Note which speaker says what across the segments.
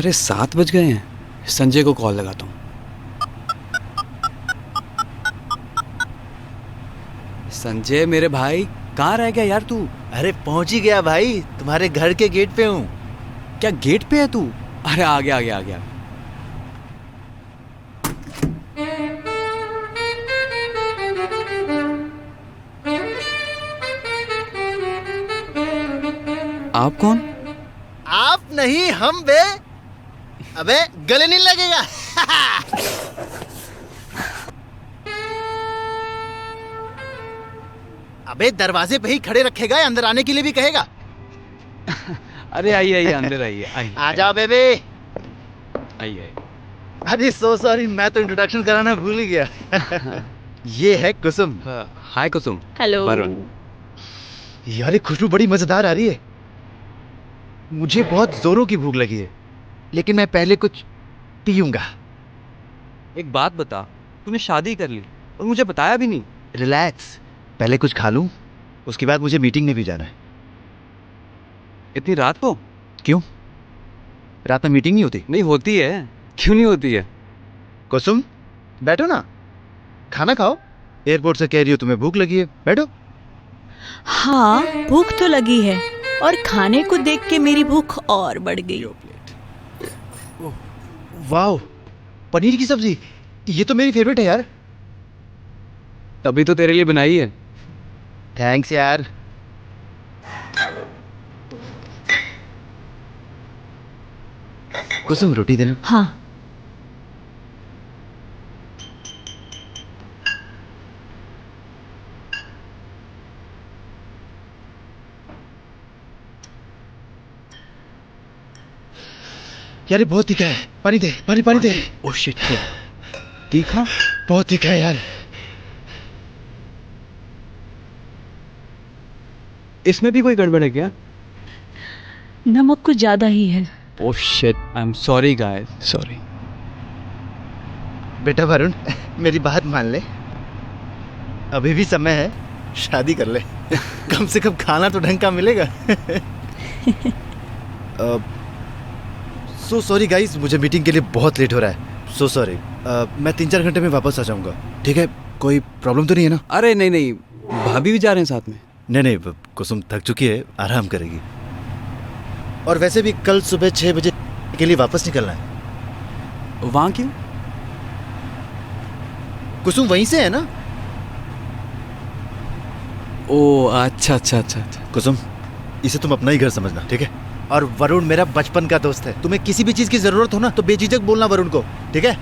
Speaker 1: अरे 7 बज गए हैं। संजय को कॉल लगाता हूँ। संजय मेरे भाई, कहाँ रह गया यार तू?
Speaker 2: अरे पहुंच ही गया भाई, तुम्हारे घर के गेट पे हूँ।
Speaker 1: क्या गेट पे है तू? अरे आ गया आ गया आ गया। आप कौन?
Speaker 2: आप नहीं हम बे। अबे गले नहीं लगेगा। अबे दरवाजे पे ही खड़े रखेगा या अंदर आने के लिए भी कहेगा?
Speaker 1: अरे आइए आइए, अंदर आइए आइए।
Speaker 2: आ जाओ बेबे।
Speaker 1: आइए आइए।
Speaker 2: अरे सो सॉरी, मैं तो इंट्रोडक्शन कराना भूल ही गया। ये है कुसुम।
Speaker 1: हाय कुसुम।
Speaker 3: हेलो।
Speaker 1: वरुण।
Speaker 2: यार ये खुशबू बड़ी मजेदार आ रही है। मुझे बहुत जोरों की भूख लगी है, लेकिन मैं पहले कुछ पीऊंगा।
Speaker 1: एक बात बता, तूने शादी कर ली और मुझे बताया भी नहीं।
Speaker 2: रिलैक्स, पहले कुछ खा लूं, उसके बाद मुझे मीटिंग में भी जाना है।
Speaker 1: इतनी रात को?
Speaker 2: क्यों, रात में मीटिंग नहीं होती?
Speaker 1: नहीं होती है, क्यों नहीं होती है?
Speaker 2: कुसुम बैठो ना, खाना खाओ। एयरपोर्ट से कह रही हो तुम्हें भूख लगी है, बैठो।
Speaker 3: हाँ, भूख तो लगी है और खाने को देख के मेरी भूख और बढ़ गई।
Speaker 2: वाह, पनीर की सब्जी, ये तो मेरी फेवरेट है यार।
Speaker 1: तभी तो तेरे लिए बनाई है।
Speaker 2: थैंक्स यार। कुसुम रोटी देना।
Speaker 3: हाँ।
Speaker 2: यार ये बहुत तीखा है, पानी दे, पानी पानी दे।
Speaker 1: ओह शिट, तीखा?
Speaker 2: बहुत तीखा है यार।
Speaker 1: इसमें भी कोई गड़बड़ है क्या?
Speaker 3: नमक कुछ ज्यादा ही है।
Speaker 1: Oh shit, I am sorry guys, sorry.
Speaker 2: बेटा वरुण, मेरी बात मान ले, अभी भी समय है, शादी कर ले। कम से कम खाना तो ढंग का मिलेगा। सो सॉरी गाइस, मुझे मीटिंग के लिए बहुत लेट हो रहा है। So sorry. मैं 3-4 घंटे में वापस आ जाऊंगा, ठीक है? कोई प्रॉब्लम तो नहीं है ना?
Speaker 1: अरे नहीं नहीं, भाभी भी जा रहे हैं साथ में।
Speaker 2: नहीं नहीं, कुसुम थक चुकी है, आराम करेगी। और वैसे भी कल सुबह 6 बजे के लिए वापस निकलना है।
Speaker 1: वहाँ क्यों?
Speaker 2: कुसुम वहीं से है ना?
Speaker 1: ओह अच्छा अच्छा अच्छा अच्छा।
Speaker 2: कुसुम, इसे तुम अपना ही घर समझना, ठीक है? और वरुण मेरा बचपन का दोस्त है। तुम्हें किसी भी चीज की जरूरत हो ना तो बेझिझक बोलना वरुण को, ठीक है?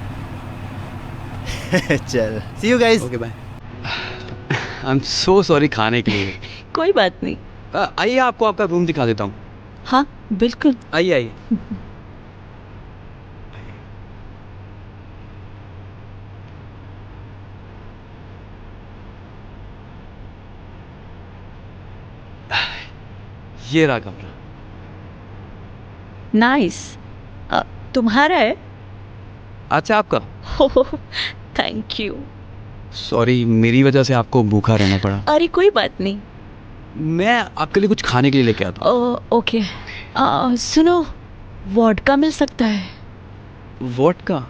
Speaker 2: चल, see you guys.
Speaker 1: Okay bye. I am so sorry खाने के लिए।
Speaker 3: कोई बात नहीं।
Speaker 1: आइए, आपको आपका रूम दिखा देता हूँ।
Speaker 3: हाँ बिल्कुल।
Speaker 1: आइए आइए। ये रहा कमरा।
Speaker 3: नाइस। तुम्हारा है?
Speaker 1: अच्छा आपका?
Speaker 3: Thank you.
Speaker 1: सॉरी, मेरी वजह से आपको भूखा रहना पड़ा।
Speaker 3: अरे कोई बात नहीं।
Speaker 1: मैं आपके लिए कुछ खाने के लिए लेके आता
Speaker 3: ओके। सुनो, वोडका मिल सकता है?
Speaker 1: हूँ। वोडका?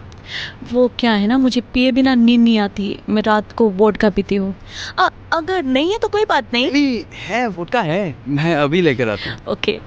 Speaker 3: वो क्या है ना, मुझे पिए बिना नींद नहीं आती, मैं रात को वोडका पीती हूँ। अगर नहीं है तो कोई बात नहीं।
Speaker 1: नहीं है, वोडका है, मैं अभी लेकर आता हूँ।
Speaker 3: ओके।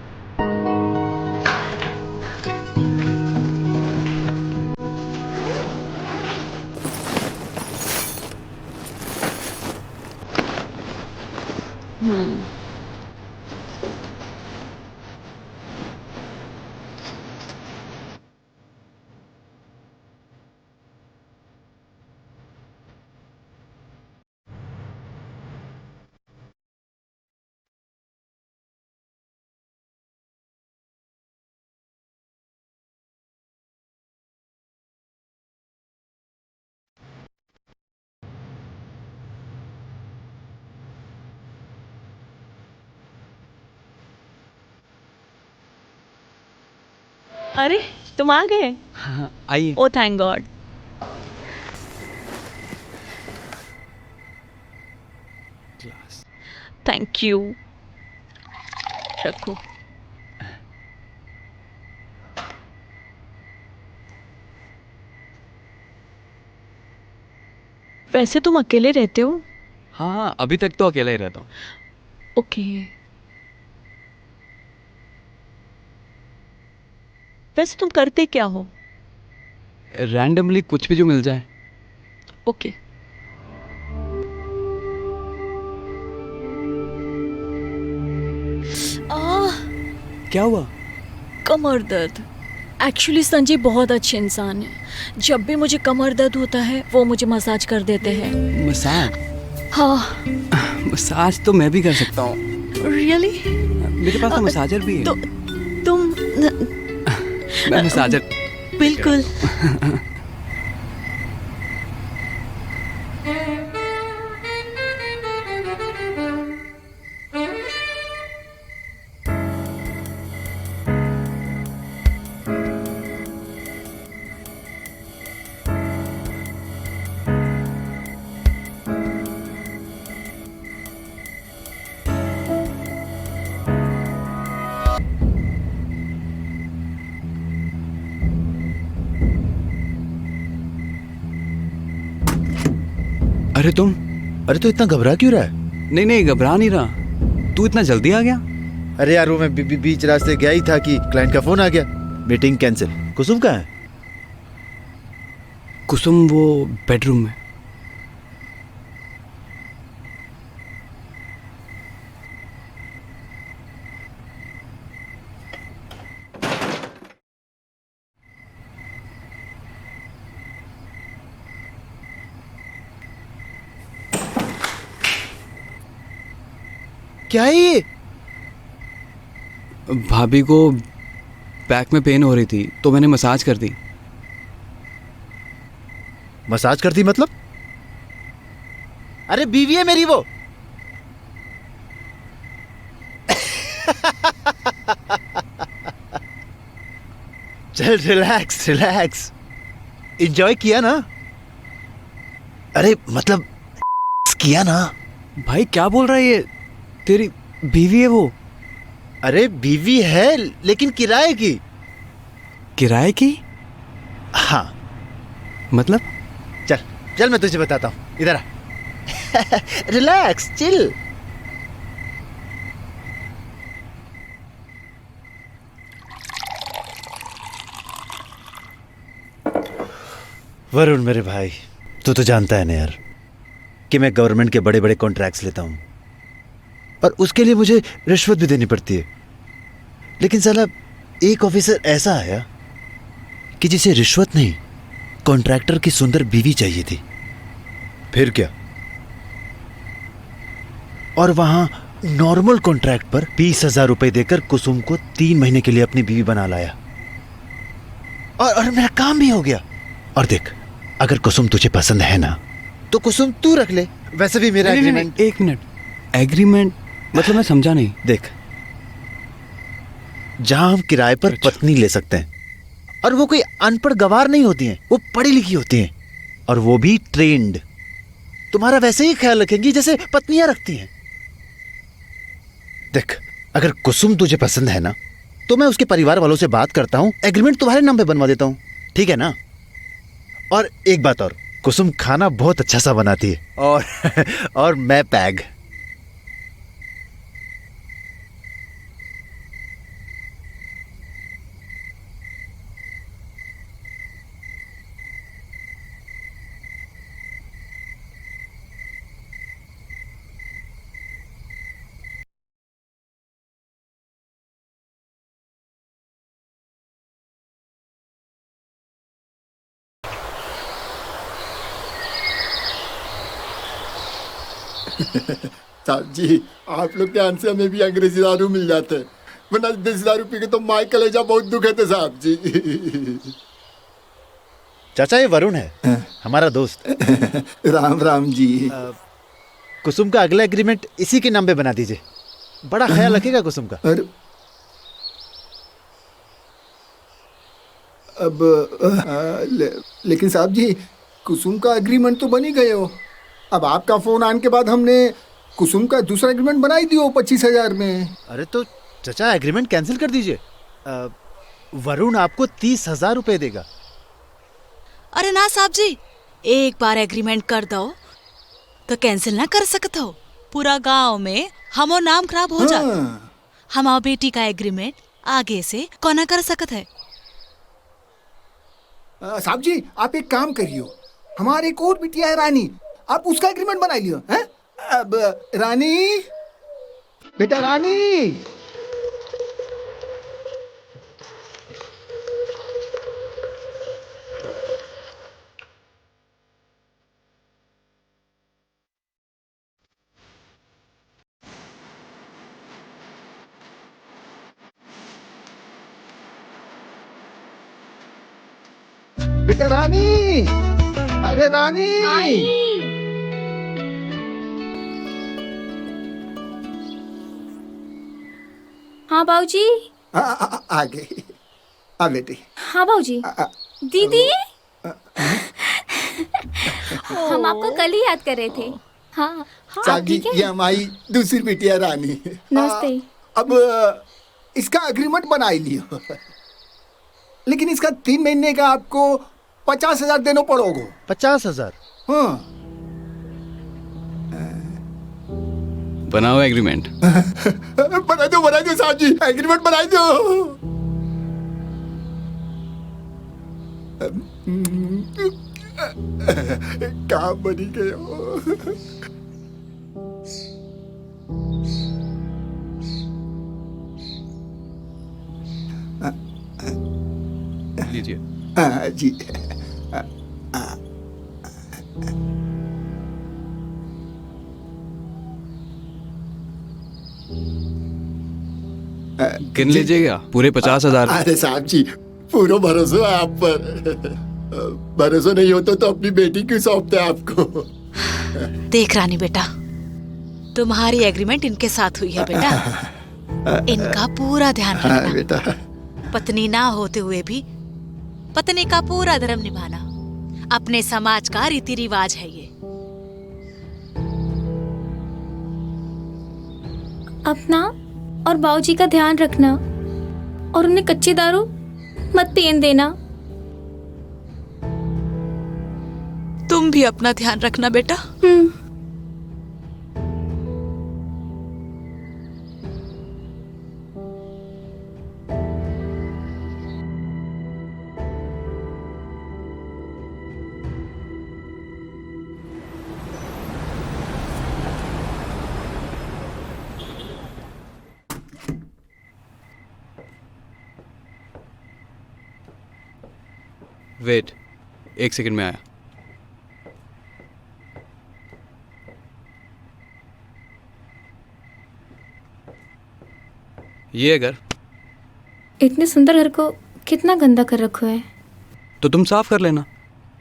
Speaker 3: अरे तुम आ गए।
Speaker 1: हाँ आइए।
Speaker 3: Oh thank God.
Speaker 1: Glass.
Speaker 3: Thank you. रखो। वैसे तुम अकेले रहते हो?
Speaker 1: हाँ हाँ, अभी तक तो अकेला ही रहता हूँ।
Speaker 3: ओके। वैसे तुम करते क्या हो?
Speaker 1: रैंडमली कुछ भी जो मिल जाए।
Speaker 3: ओके। आह,
Speaker 1: क्या हुआ?
Speaker 3: कमर दर्द। एक्चुअली संजय बहुत अच्छे इंसान है। जब भी मुझे कमर दर्द होता है वो मुझे मसाज कर देते हैं।
Speaker 1: मसाज?
Speaker 3: हाँ।
Speaker 1: मसाज तो मैं भी कर सकता हूँ।
Speaker 3: रियली?
Speaker 1: मेरे पास तो मसाजर भी है।
Speaker 3: तो तुम
Speaker 1: मैं मसाजर।
Speaker 3: बिल्कुल।
Speaker 1: अरे तुम?
Speaker 2: अरे तो इतना घबरा क्यों रहा है?
Speaker 1: नहीं नहीं, घबरा नहीं रहा। तू इतना जल्दी आ गया?
Speaker 2: अरे यार वो मैं बीच रास्ते गया ही था कि क्लाइंट का फोन आ गया, मीटिंग कैंसिल। कुसुम कहाँ है?
Speaker 1: कुसुम वो बेडरूम में।
Speaker 2: क्या है ये?
Speaker 1: भाभी को बैक में पेन हो रही थी तो मैंने मसाज कर दी।
Speaker 2: मसाज करती मतलब? अरे बीवी है मेरी वो। चल रिलैक्स रिलैक्स, एंजॉय किया ना? अरे मतलब किया ना?
Speaker 1: भाई क्या बोल रहा है ये? तेरी बीवी है वो?
Speaker 2: अरे बीवी है लेकिन किराए की।
Speaker 1: किराए की?
Speaker 2: हाँ।
Speaker 1: मतलब?
Speaker 2: चल चल मैं तुझे बताता हूँ, इधर आ। Relax chill. वरुण मेरे भाई, तू तो जानता है ना यार कि मैं गवर्नमेंट के बड़े बड़े कॉन्ट्रैक्ट्स लेता हूँ और उसके लिए मुझे रिश्वत भी देनी पड़ती है। लेकिन साला एक ऑफिसर ऐसा आया कि जिसे रिश्वत नहीं, कॉन्ट्रैक्टर की सुंदर बीवी चाहिए थी। फिर क्या, और वहां नॉर्मल कॉन्ट्रैक्ट पर 20,000 रुपए देकर कुसुम को 3 महीने के लिए अपनी बीवी बना लाया और मेरा काम भी हो गया। और देख, अगर कुसुम तुझे पसंद है ना तो कुसुम तू रख ले। वैसे भी मेरा एग्रीमेंट।
Speaker 1: एक मिनट, एग्रीमेंट मतलब मैं समझा नहीं।
Speaker 2: देख, जहां हम किराए पर पत्नी ले सकते हैं और वो कोई अनपढ़ गवार नहीं होती हैं, वो पढ़ी लिखी होती हैं और वो भी ट्रेन्ड। तुम्हारा वैसे ही ख्याल रखेंगी जैसे पत्नियां रखती हैं। देख, अगर कुसुम तुझे पसंद है ना तो मैं उसके परिवार वालों से बात करता हूं, एग्रीमेंट तुम्हारे नाम पे बनवा देता हूं, ठीक है ना? और एक बात और, कुसुम खाना बहुत अच्छा सा बनाती है और मैं पैग।
Speaker 4: साहब जी, आप लोग के ध्यान से हमें भी अंग्रेजी दारू मिल जाते हैं, वरना देसी दारू पी के तो माई कलेजा बहुत दुखे थे साहब जी।
Speaker 2: चाचा ये वरुण है, हमारा दोस्त।
Speaker 4: राम राम जी।
Speaker 2: कुसुम का अगला एग्रीमेंट इसी के नाम पे बना दीजिए, बड़ा ख्याल रखेगा कुसुम का।
Speaker 4: अरे अब लेकिन साहब जी, कुसुम का एग्रीमेंट तो बन ही गए हो। अब आपका फोन आने के बाद हमने कुसुम का दूसरा एग्रीमेंट बना ही दियो 25,000 में।
Speaker 2: अरे तो चाचा एग्रीमेंट कैंसिल कर दीजिए, वरुण आपको 30,000 रुपए देगा।
Speaker 5: अरे ना साहब जी, एक बार एग्रीमेंट कर दो तो कैंसिल ना कर सकत हो। पूरा गांव में हमो नाम खराब हो जात।
Speaker 4: हाँ।
Speaker 5: हमार बेटी का एग्रीमेंट आगे से कोना कर सकत है।
Speaker 4: साहब जी आप एक काम करियो, हमारे एक और बिटिया है रानी, आप उसका एग्रीमेंट बना लियो हैं। अब रानी, बेटा रानी। बेटा रानी, अरे रानी।
Speaker 6: हाँ बाबूजी।
Speaker 4: आ गई। आ बेटी।
Speaker 6: हाँ बाबूजी। दीदी, हम आपको कल ही याद कर रहे थे। हाँ,
Speaker 4: साहब
Speaker 6: आप
Speaker 4: जी
Speaker 6: ठीक है?
Speaker 4: ये हमारी दूसरी बिटिया रानी।
Speaker 6: नमस्ते।
Speaker 4: अब इसका एग्रीमेंट बना ही लियो, लेकिन इसका 3 महीने का आपको 50,000 देना पड़ोगे।
Speaker 2: 50,000?
Speaker 4: हाँ।
Speaker 1: बनाओ एग्रीमेंट।
Speaker 4: बना दो साहब जी, एग्रीमेंट बना दो। काम बनी गयो।
Speaker 1: लीजिए।
Speaker 4: हाँ जी।
Speaker 1: गिन लीजिएगा पूरे 50,000।
Speaker 4: अरे साहब जी पूरा भरोसा है आप पर। भरोसा नहीं होता तो अपनी बेटी क्यों सौंपते आपको।
Speaker 5: देख रानी बेटा, तुम्हारी एग्रीमेंट इनके साथ हुई है बेटा। इनका पूरा ध्यान रखना।
Speaker 4: बेटा।
Speaker 5: पत्नी ना होते हुए भी पत्नी का पूरा धर्म निभाना अपने समाज का रीति रिवाज है ये।
Speaker 6: अपना और बाबूजी का ध्यान रखना और उन्हें कच्ची दारू मत पीने देना।
Speaker 5: तुम भी अपना ध्यान रखना बेटा।
Speaker 1: वेट, 1 सेकंड में आया। ये घर
Speaker 6: इतने सुंदर घर को कितना गंदा कर रखो है।
Speaker 1: तो तुम साफ कर लेना।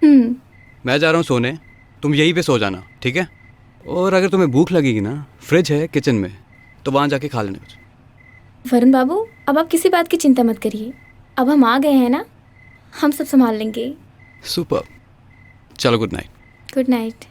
Speaker 1: मैं जा रहा हूँ सोने, तुम यहीं पे सो जाना, ठीक है? और अगर तुम्हें भूख लगेगी ना, फ्रिज है किचन में, तो वहाँ जाके खा लेना कुछ।
Speaker 6: वरुण बाबू, अब आप किसी बात की चिंता मत करिए। अब हम आ गए हैं ना, हम सब संभाल लेंगे।
Speaker 1: सुपर। चलो, गुड नाइट।
Speaker 6: Good night.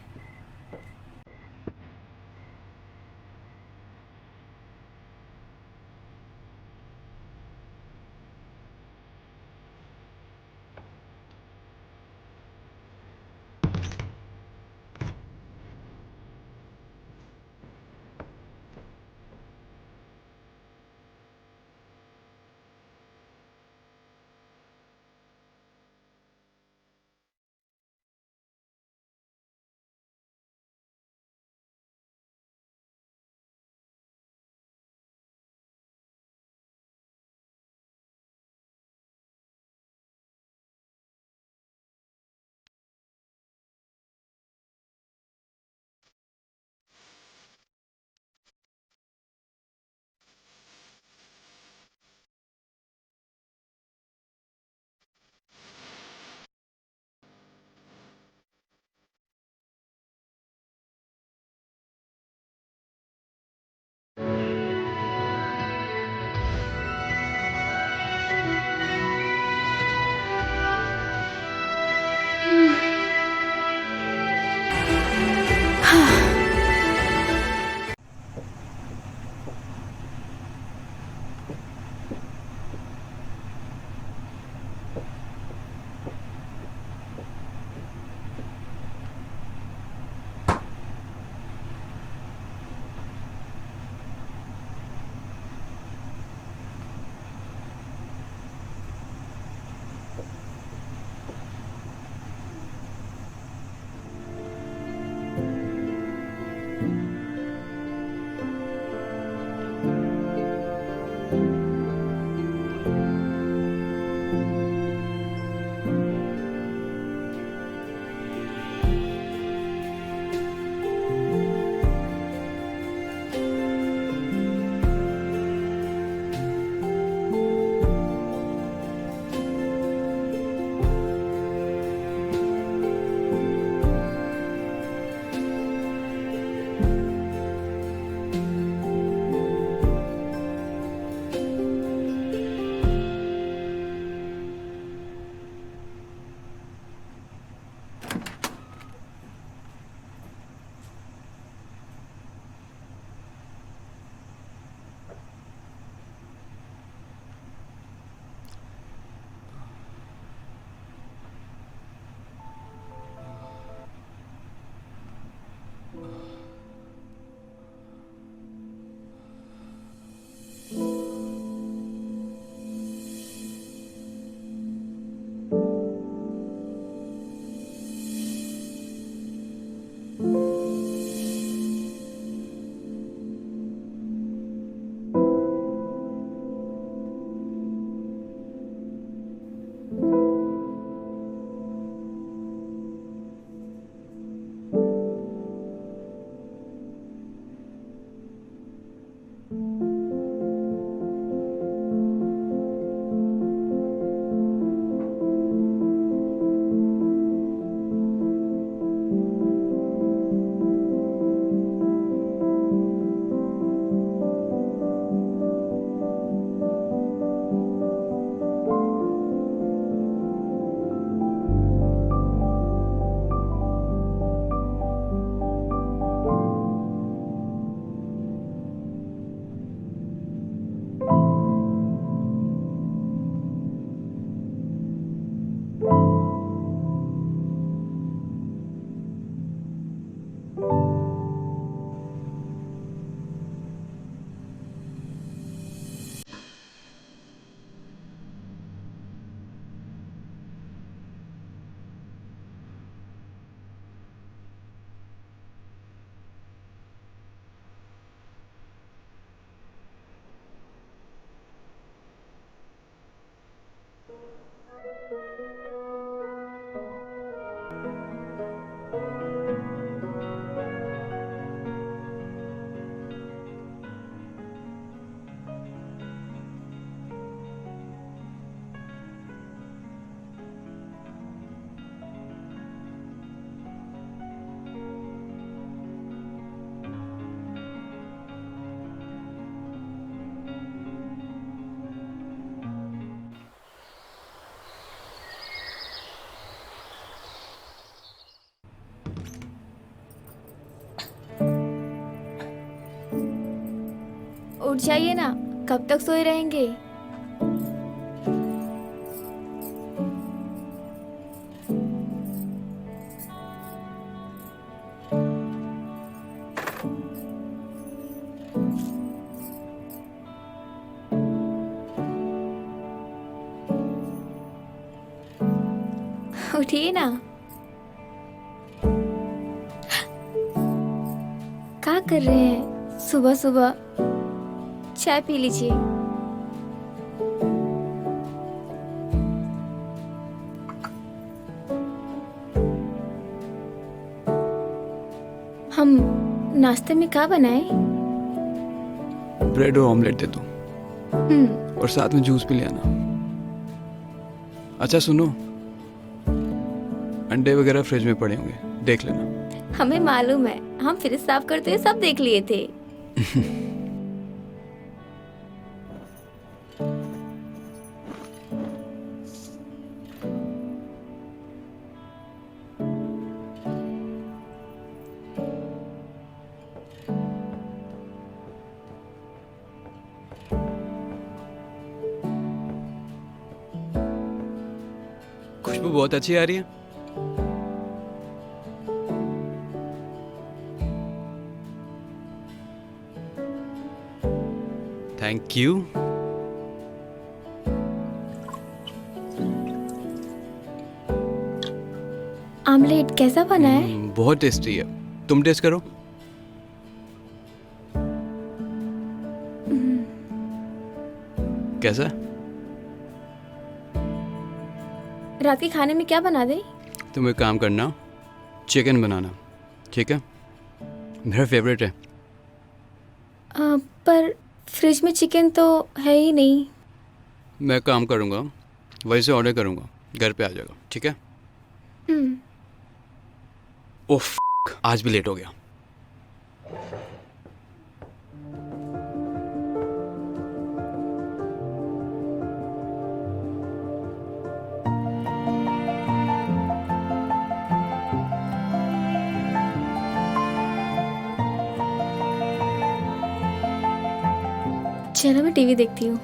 Speaker 6: उठ जाइए ना, कब तक सोए रहेंगे? उठिए ना। क्या कर रहे हैं सुबह सुबह? चाय पी लीजिए। हम नाश्ते में क्या बनाए?
Speaker 1: ब्रेड और ऑमलेट दे दो और साथ में जूस भी ले आना। अच्छा सुनो, अंडे वगैरह फ्रिज में पड़े होंगे, देख लेना।
Speaker 6: हमें मालूम है, हम फ्रिज साफ करते हुए सब देख लिए थे।
Speaker 1: खुशबू बहुत अच्छी आ रही है। Thank you.
Speaker 6: आमलेट कैसा बना है?
Speaker 1: बहुत टेस्टी है, तुम टेस्ट करो। कैसा है?
Speaker 6: रात के खाने में क्या बना दे?
Speaker 1: तुम एक काम करना, चिकन बनाना, ठीक है? मेरा फेवरेट है।
Speaker 6: पर फ्रिज में चिकन तो है ही नहीं।
Speaker 1: मैं काम करूँगा, वहीं से ऑर्डर करूँगा, घर पे आ जाएगा, ठीक है? ओह आज भी लेट हो गया।
Speaker 6: चलो मैं टीवी देखती हूँ।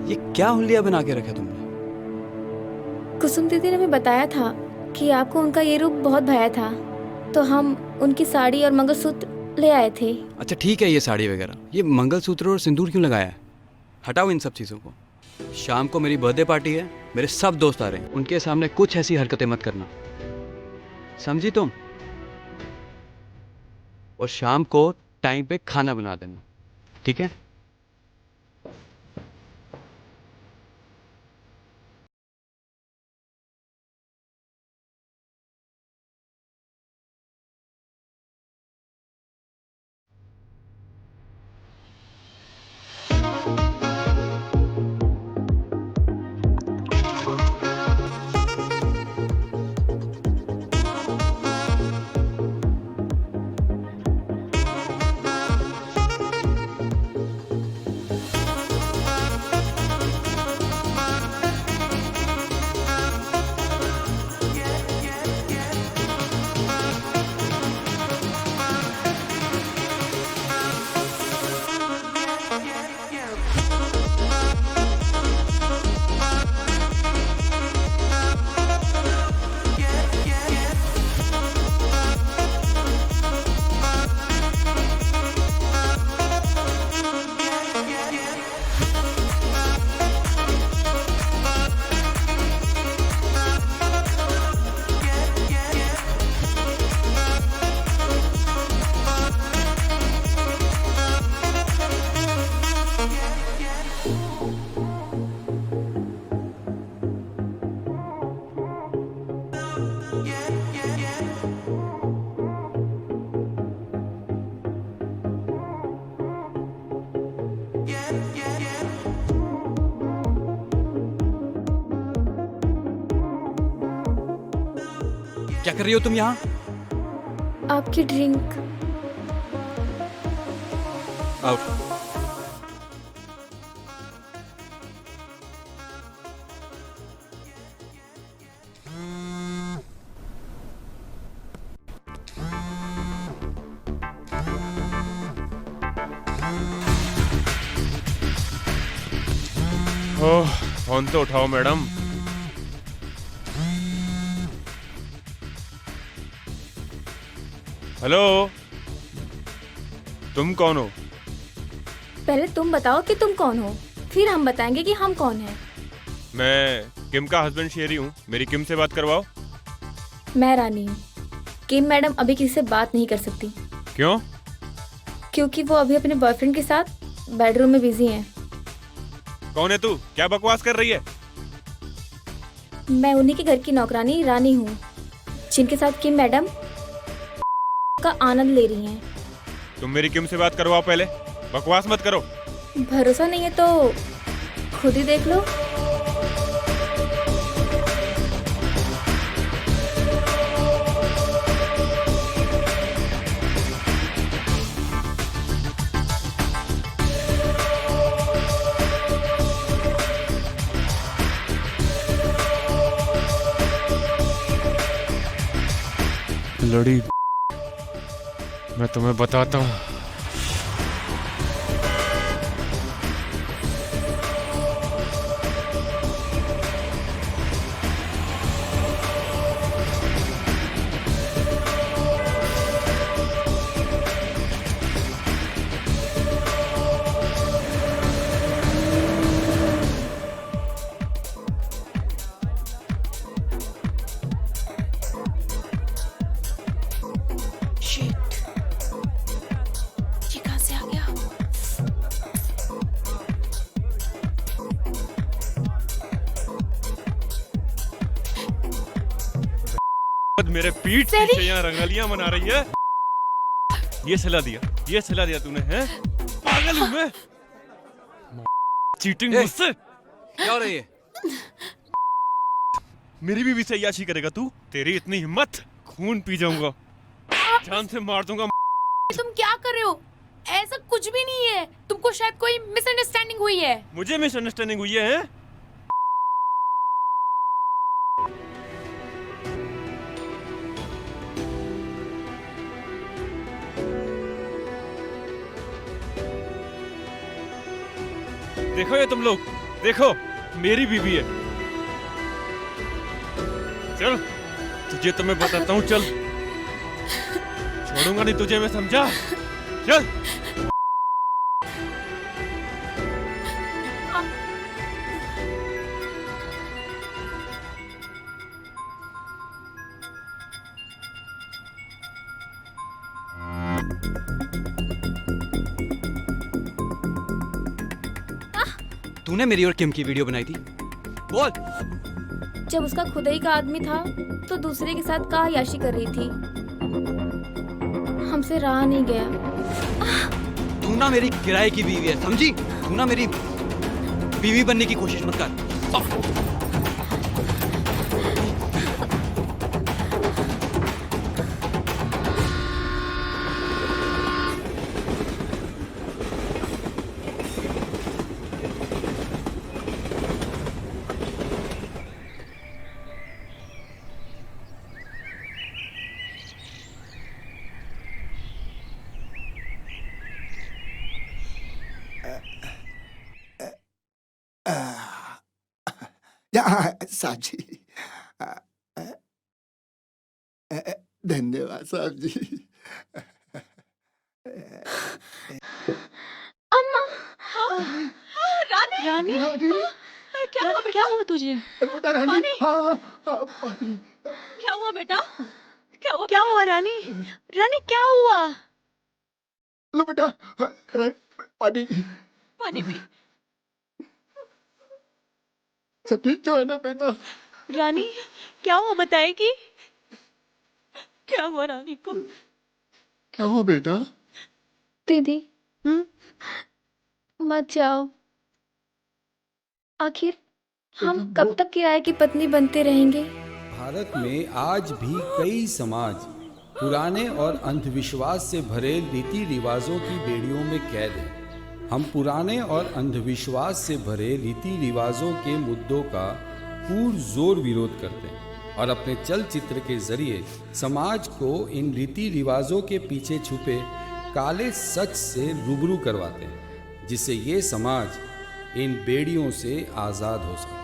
Speaker 1: ये क्या हुलिया बना के रखा तुमने?
Speaker 6: कुसुम दीदी ने हमें बताया था कि आपको उनका ये रूप बहुत भाया था, तो हम उनकी साड़ी और मंगलसूत्र ले आए थे।
Speaker 1: अच्छा ठीक है, ये साड़ी वगैरह, ये मंगलसूत्र और सिंदूर क्यों लगाया है? हटाओ इन सब चीज़ों को। शाम को मेरी बर्थडे पार्टी है, मेरे सब दोस्त आ रहे हैं, उनके सामने कुछ ऐसी हरकतें मत करना, समझी तुम? और शाम को टाइम पे खाना बना देना, ठीक है? क्या कर रही हो तुम यहाँ?
Speaker 6: आपकी ड्रिंक।
Speaker 1: आउट।
Speaker 7: ओह, फोन तो उठाओ मैडम। हेलो, तुम कौन हो?
Speaker 6: पहले तुम बताओ कि तुम कौन हो, फिर हम बताएंगे कि हम कौन हैं।
Speaker 7: मैं किम का हस्बैंड शेरी हूँ, मेरी किम से बात करवाओ।
Speaker 6: मैं रानी हूँ। किम मैडम अभी किसी से बात नहीं कर सकती
Speaker 7: क्यों?
Speaker 6: क्योंकि वो अभी अपने बॉयफ्रेंड के साथ बेडरूम में बिजी हैं।
Speaker 7: कौन है तू? क्या बकवास कर रही है?
Speaker 6: मैं उन्हीं के घर की नौकरानी रानी हूँ, जिनके साथ किम मैडम का आनंद ले रही हैं।
Speaker 7: तुम मेरी किम से बात करवाओ पहले, बकवास मत करो।
Speaker 6: भरोसा नहीं है तो खुद ही देख लो।
Speaker 7: लड़ी, मैं तुम्हें बताता हूँ।
Speaker 5: ये कहाँ से आ गया?
Speaker 7: मेरे पीठ पीछे यहाँ रंगलियां मना रही है। ये सलाह दिया तूने, हैं? पागल हूँ मैं। चीटिंग मुझसे।
Speaker 1: क्या हो रही है?
Speaker 7: मेरी बीवी से याशी करेगा तू? तेरी इतनी हिम्मत, खून पी जाऊंगा, जान से मार दूंगा।
Speaker 8: तुम क्या कर रहे हो? ऐसा कुछ भी नहीं है, तुमको शायद कोई मिसअंडरस्टैंडिंग हुई है।
Speaker 7: मुझे मिसअंडरस्टैंडिंग हुई है? देखो ये तुम लोग, देखो मेरी बीवी है। चल तुझे तो मैं बताता हूँ, चल छोड़ूंगा नहीं तुझे मैं, समझा? चल।
Speaker 1: तूने मेरी और किम की वीडियो बनाई थी, बोल।
Speaker 6: जब उसका खुद ही का आदमी था तो दूसरे के साथ का याशी कर रही थी, हमसे रहा नहीं गया।
Speaker 1: तू ना मेरी किराए की बीवी है, समझी? तू ना मेरी बीवी बनने की कोशिश मत कर।
Speaker 4: साहब जी, धन्यवाद साहब जी।
Speaker 8: अम्मा, रानी,
Speaker 3: क्या हुआ तुझे?
Speaker 4: रानी,
Speaker 3: क्या हुआ बेटा? क्या हुआ रानी? रानी क्या हुआ?
Speaker 4: लो बेटा, पानी।
Speaker 3: पानी पी।
Speaker 4: सब ठीक तो है ना बेटा?
Speaker 3: रानी क्या हुआ, बताएगी? क्या हुआ रानी को?
Speaker 4: क्या हुआ बेटा?
Speaker 6: दीदी मत जाओ। आखिर हम कब तक किराए की पत्नी बनते रहेंगे?
Speaker 9: भारत में आज भी कई समाज पुराने और अंधविश्वास से भरे रीति रिवाजों की बेड़ियों में कैद हैं। हम पुराने और अंधविश्वास से भरे रीति रिवाजों के मुद्दों का पुरजोर विरोध करते हैं और अपने चलचित्र के जरिए समाज को इन रीति रिवाजों के पीछे छुपे काले सच से रूबरू करवाते हैं, जिससे ये समाज इन बेड़ियों से आज़ाद हो सके।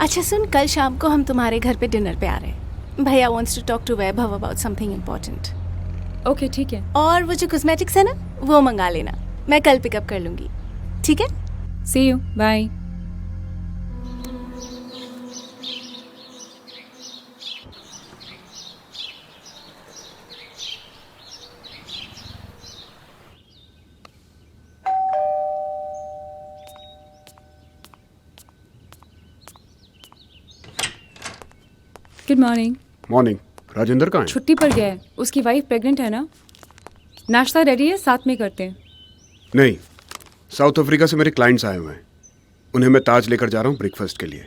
Speaker 10: अच्छा सुन, कल शाम को हम तुम्हारे घर पे डिनर पे आ रहे हैं। भैया wants to talk to Vaibhav about something important.
Speaker 11: Okay ठीक है।
Speaker 10: और वो जो कॉस्मेटिक्स है ना, वो मंगा लेना, मैं कल पिकअप कर लूंगी, ठीक है?
Speaker 11: See you, bye. Good morning.
Speaker 12: Morning. Rajendra कहाँ है?
Speaker 11: छुट्टी पर गया है, उसकी वाइफ प्रेग्नेंट है ना। नाश्ता रेडी है, साथ में करते हैं।
Speaker 12: नहीं, साउथ अफ्रीका से मेरे क्लाइंट्स आए हुए हैं, उन्हें मैं ताज लेकर जा रहा हूँ ब्रेकफास्ट के लिए।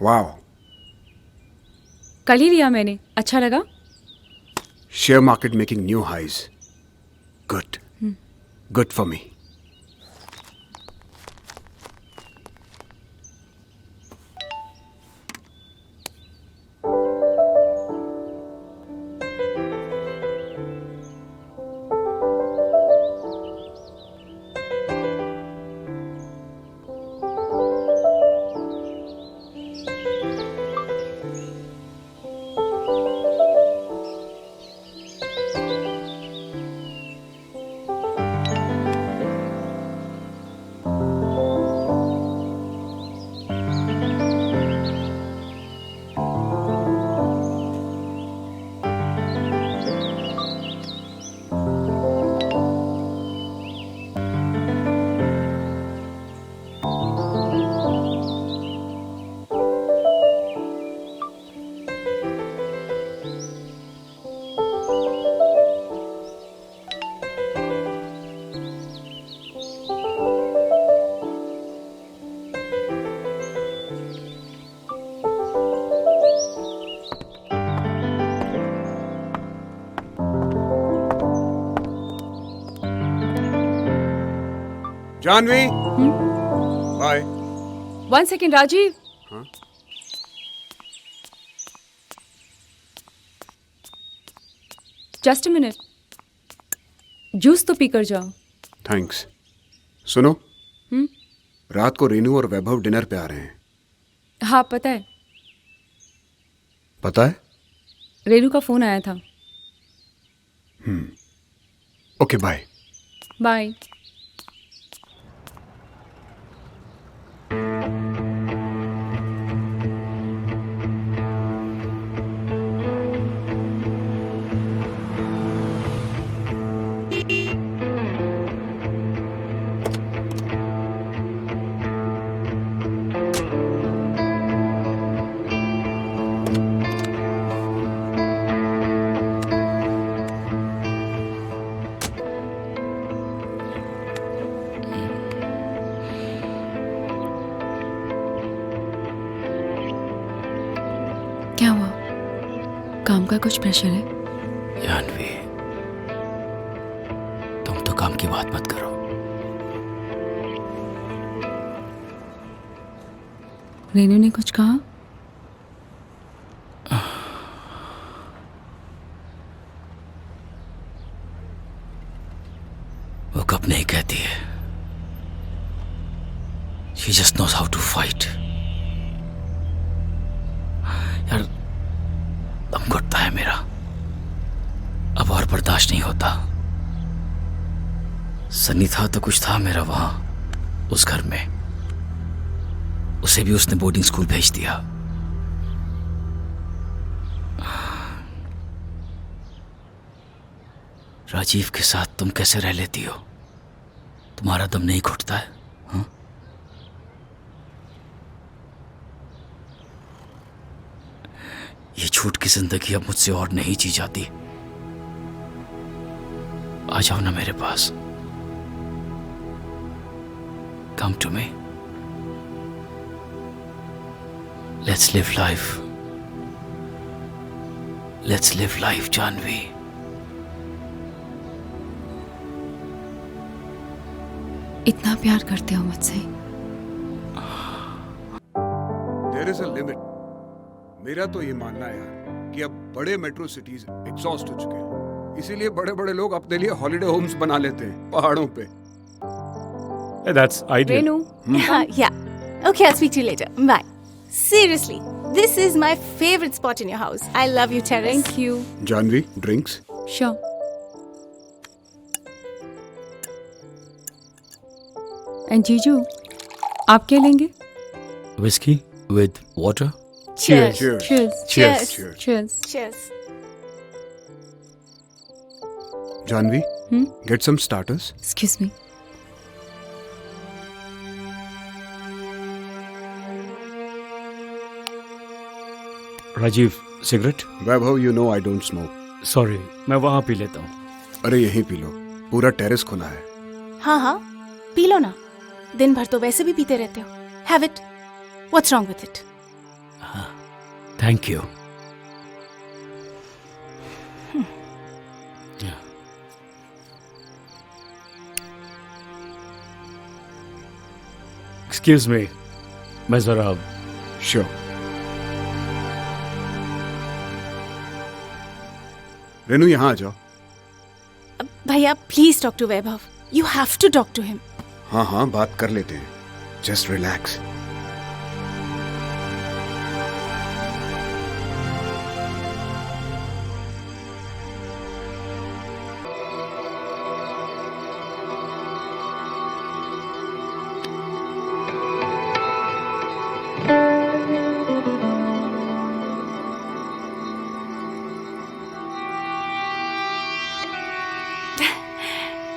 Speaker 12: वाह,
Speaker 11: कल ही लिया मैंने, अच्छा लगा।
Speaker 12: Share market making new highs. Good, good for me. Janvi, bye.
Speaker 11: 1 second Rajeev.
Speaker 12: हाँ?
Speaker 11: जस्ट अ मिनट, जूस तो पीकर जाओ।
Speaker 12: थैंक्स। सुनो, रात को रेनू और वैभव डिनर पे आ रहे हैं।
Speaker 11: हाँ पता है।
Speaker 12: पता है?
Speaker 11: रेनू का फोन आया था।
Speaker 12: Okay, bye.
Speaker 11: बाय। क्या हुआ? काम का कुछ प्रेशर है?
Speaker 1: जानवी, तुम तो काम की बात मत करो।
Speaker 11: रेनू ने कुछ कहा?
Speaker 1: वो कब नहीं कहती है। She just knows how to fight. यार, दम घुटता है मेरा, अब और बर्दाश्त नहीं होता। सनी था तो कुछ था मेरा वहां, उस घर में। उसे भी उसने बोर्डिंग स्कूल भेज दिया।
Speaker 13: राजीव के साथ तुम कैसे रह लेती हो? तुम्हारा दम नहीं घुटता है? हाँ? ये झूठ की जिंदगी अब मुझसे और नहीं जी जाती। आ जाओ ना मेरे पास। Come to me. Let's live life. Let's live life Janvi.
Speaker 11: इतना प्यार करते हो मुझसे?
Speaker 12: There is a limit. मेरा तो ये मानना है यार कि अब बड़े मेट्रो सिटीज एग्जॉस्ट हो चुके हैं, इसीलिए बड़े बड़े लोग अपने लिए हॉलिडे होम्स बना लेते हैं पहाड़ों पे।
Speaker 7: That's ideal.
Speaker 10: Renu. Yeah. Okay, I'll speak to you later. Bye. Seriously, this is my favorite spot in your house. I love you, Terrace.
Speaker 11: Thank you.
Speaker 12: Janvi, drinks?
Speaker 11: Sure. And जीजू, आप क्या लेंगे?
Speaker 13: Whiskey with water?
Speaker 10: Cheers.
Speaker 12: Cheers.
Speaker 11: Cheers.
Speaker 10: Cheers.
Speaker 12: Cheers.
Speaker 11: Cheers.
Speaker 10: Cheers.
Speaker 12: Janvi,
Speaker 11: Hmm?
Speaker 12: get some starters.
Speaker 11: Excuse me.
Speaker 7: Rajeev, cigarette?
Speaker 12: Vaibhav, you know I don't smoke.
Speaker 7: Sorry, मैं वहां P लेता हूँ।
Speaker 12: अरे यहीं पी लो, पूरा टेरेस खुला है।
Speaker 10: हाँ हाँ, पी लो ना। दिन भर तो वैसे भी पीते रहते हो। Have it. What's wrong with it?
Speaker 13: Thank you.
Speaker 7: Excuse me, मैं जरा।
Speaker 12: श्योर। रेनू, यहाँ आ जाओ।
Speaker 10: भैया, please talk to Vaibhav. You have to talk to him.
Speaker 12: हाँ हाँ, बात कर लेते हैं। Just relax.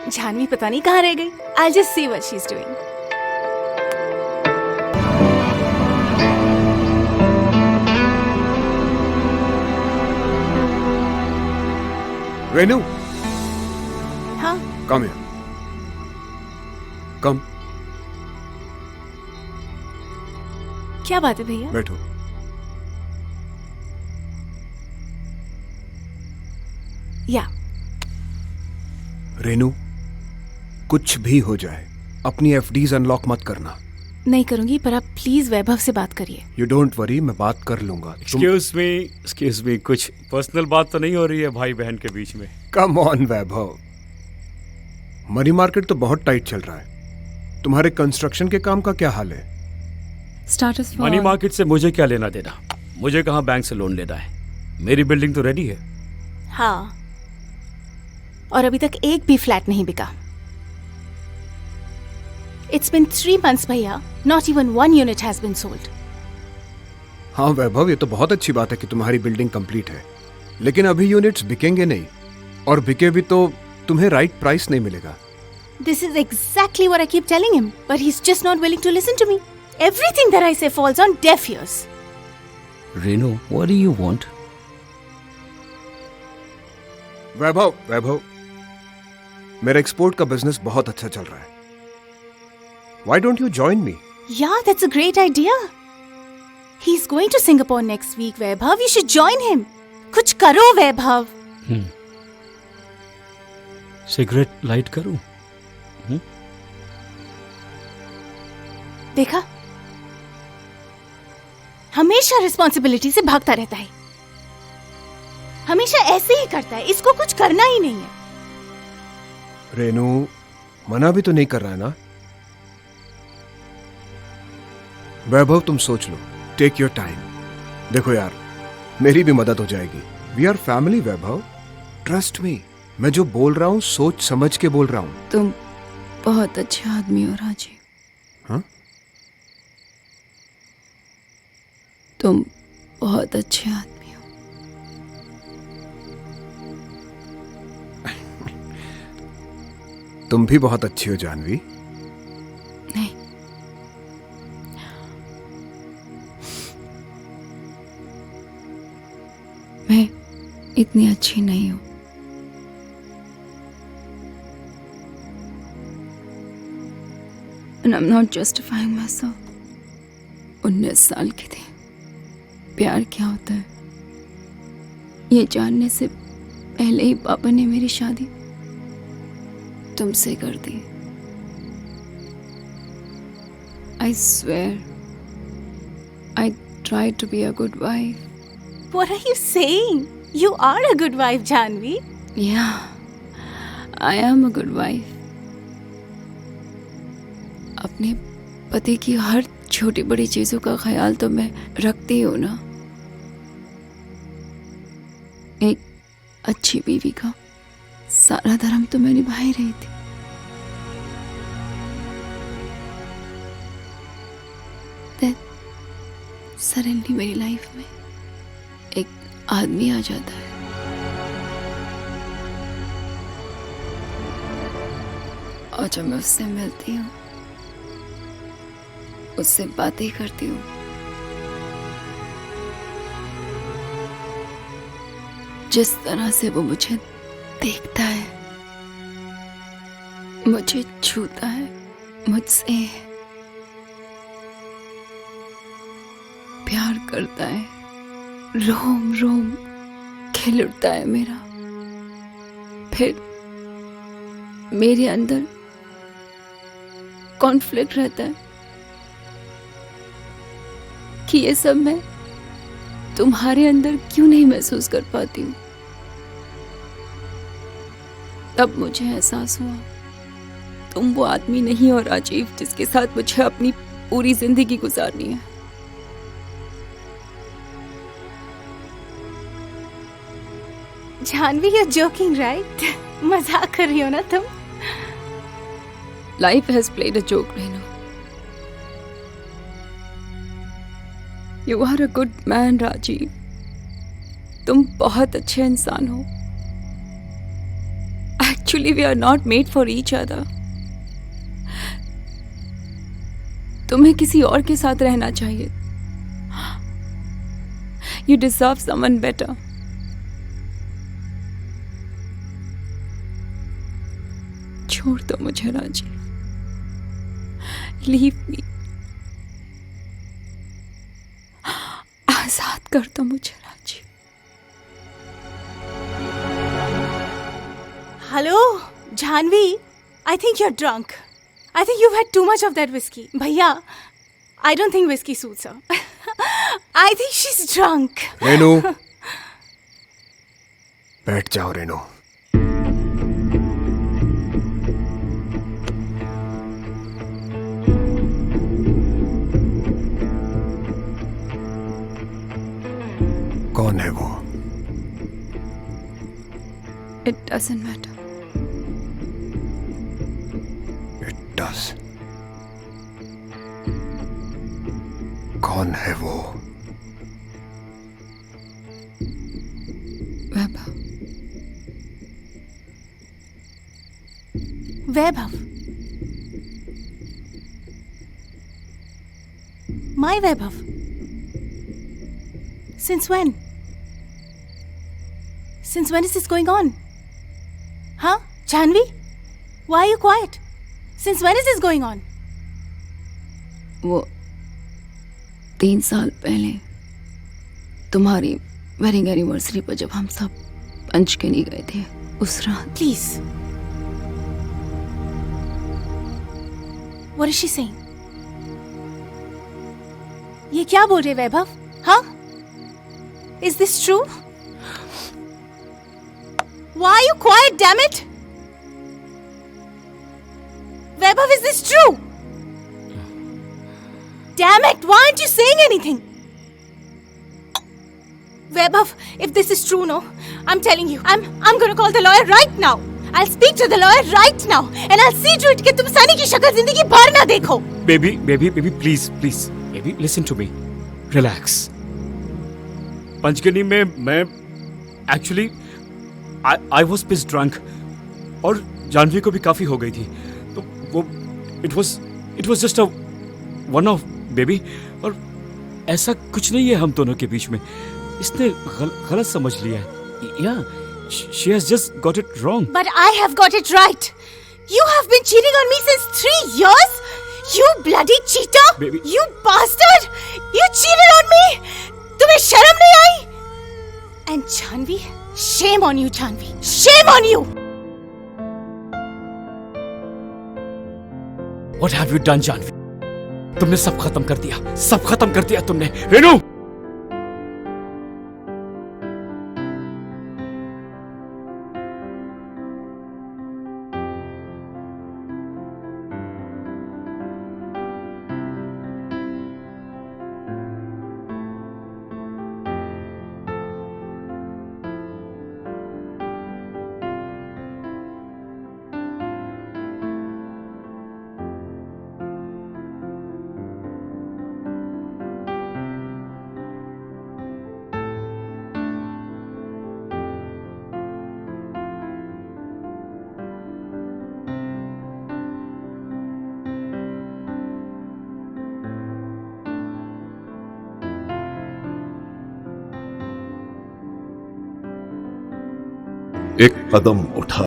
Speaker 10: जानवी पता नहीं कहाँ रह गई. I'll just see what she's doing.
Speaker 12: Renu,
Speaker 10: हाँ,
Speaker 12: come here. Come.
Speaker 10: क्या बात है भैया?
Speaker 12: बैठो।
Speaker 10: या
Speaker 12: रेनू, कुछ भी हो जाए अपनी एफडीज अनलॉक मत करना।
Speaker 10: नहीं करूंगी, पर आप प्लीज वैभव से बात करिए.
Speaker 12: यू डोंट वरी, मैं बात कर लूंगा।
Speaker 7: एक्सक्यूज मी, कुछ पर्सनल बात तो नहीं हो रही है भाई बहन के बीच में?
Speaker 12: Come on Vaibhav, money market तो बहुत टाइट चल रहा है। तुम्हारे कंस्ट्रक्शन के काम का क्या हाल है?
Speaker 11: स्टार्टस फॉर
Speaker 7: मनी मार्केट से मुझे क्या लेना देना? मुझे कहाँ बैंक से लोन लेना है? मेरी बिल्डिंग तो रेडी है।
Speaker 10: हाँ, और अभी तक एक भी फ्लैट नहीं बिका. It's been 3 months भैया, not even 1 unit has been sold.
Speaker 12: हाँ वैभव, ये तो बहुत अच्छी बात है कि तुम्हारी बिल्डिंग कंप्लीट है, लेकिन अभी यूनिट्स बिकेंगे नहीं, और बिके भी तो तुम्हें राइट प्राइस नहीं मिलेगा।
Speaker 10: This is exactly what I keep telling him, but he's just not willing to listen to me. Everything that I say falls on deaf ears.
Speaker 13: Renu, what do you want?
Speaker 12: वैभव, मेरा export का business बहुत अच्छा चल रहा है। Why don't you join me?
Speaker 10: Yeah, that's a great idea. He's going to Singapore next week, Vaibhav. You should join him. कुछ करो वैभव.
Speaker 7: Cigarette light करूं?
Speaker 10: देखा, हमेशा रिस्पॉन्सिबिलिटी से भागता रहता है, हमेशा ऐसे ही करता है, इसको कुछ करना ही नहीं है.
Speaker 12: रेनू, मना भी तो नहीं कर रहा है ना? वैभव, तुम सोच लो, टेक योर टाइम. देखो यार, मेरी भी मदद हो जाएगी. We are family Vaibhav, trust me. मैं जो बोल रहा हूँ सोच समझ के बोल रहा हूँ.
Speaker 11: तुम बहुत अच्छे आदमी हो राजीव.
Speaker 12: हाँ?
Speaker 11: तुम बहुत अच्छे आदमी हो.
Speaker 12: तुम भी बहुत अच्छी हो जानवी।
Speaker 10: नहीं, मैं इतनी अच्छी नहीं हूं। And I'm not justifying myself. 19 साल की थी। प्यार क्या होता है ये जानने से पहले ही पापा ने मेरी शादी तुमसे कर दी। I swear, I tried to be a good wife.
Speaker 5: What are you saying? You are a good wife, Janvi.
Speaker 10: Yeah, I am a good wife. अपने पति की हर छोटी बड़ी चीजों का ख्याल तो मैं रखती हूँ ना। एक अच्छी बीवी का सारा धर्म तो मैं निभा ही रही थी। Then suddenly मेरी लाइफ में एक आदमी आ जाता है। और जब मैं उससे मिलती हूँ, उससे बातें करती हूँ, जिस तरह से वो मुझे देखता है, मुझे छूता है, मुझसे प्यार करता है, रोम रोम खिल उठता है मेरा। फिर मेरे अंदर कॉन्फ्लिक्ट रहता है कि ये सब मैं तुम्हारे अंदर क्यों नहीं महसूस कर पाती हूँ। तब मुझे एहसास हुआ तुम वो आदमी नहीं हो राजीव जिसके साथ मुझे अपनी पूरी जिंदगी गुजारनी है।
Speaker 5: Janvi, you're joking, right? मजाक कर रही हो ना तुम?
Speaker 10: Life has played a joke, Renu. You are a good man, Rajiv. तुम बहुत अच्छे इंसान हो। Actually, we are not made for each other. तुम्हें किसी और के साथ रहना चाहिए। You deserve someone better. छोड़ दो मुझे राजीव। Leave me. आजाद कर दो मुझे Rajiv.
Speaker 5: Hello, Janvi. I think you're drunk. I think you've had too much of that whiskey. Bhaiya, I don't think whiskey suits her. I think she's drunk.
Speaker 12: Renu, बैठ जाओ रेनू। कौन है वो?
Speaker 10: It doesn't matter.
Speaker 12: It does. कौन है वो?
Speaker 10: वैभव।
Speaker 5: Vaibhav. My Vaibhav. Since when? Since when is this going on? Huh? Janvi? Why are you quiet? Since when is this going on?
Speaker 10: वो 3 साल पहले तुम्हारी वेडिंग एनिवर्सरी पर जब हम सब पंचकनी गए थे उस रात।
Speaker 5: Please. What is she saying? ये क्या बोल रहे वैभव? हाँ? Is this true? Why are you quiet, damn it? Vaibhav, is this true? Damn it, why aren't you saying anything? Vaibhav, if this is true, no, I'm telling you, I'm gonna call the lawyer right now. I'll speak to the lawyer right now and I'll see to it कि तुम सनी की शक्ल जिंदगी भर ना देखो।
Speaker 7: Baby, please, baby, listen to me. Relax. Panchgani में मैं actually I was piss drunk और
Speaker 14: जानवी को भी काफी हो गई थी, तो वो it was just a one of baby, और ऐसा कुछ नहीं है हम दोनों के बीच में। इसने गलत समझ लिया है। या she has just got it wrong.
Speaker 5: But I have got it right. You have been cheating on me since 3 years. You bloody cheater!
Speaker 14: Baby.
Speaker 5: You bastard! You cheated on me. तुम्हें शर्म नहीं आई? And Janvi, shame on you, Janvi. Shame on you.
Speaker 14: What have you done, Janvi? तुमने सब खत्म कर दिया, सब खत्म कर दिया तुमने। रेनू!
Speaker 15: एक कदम उठा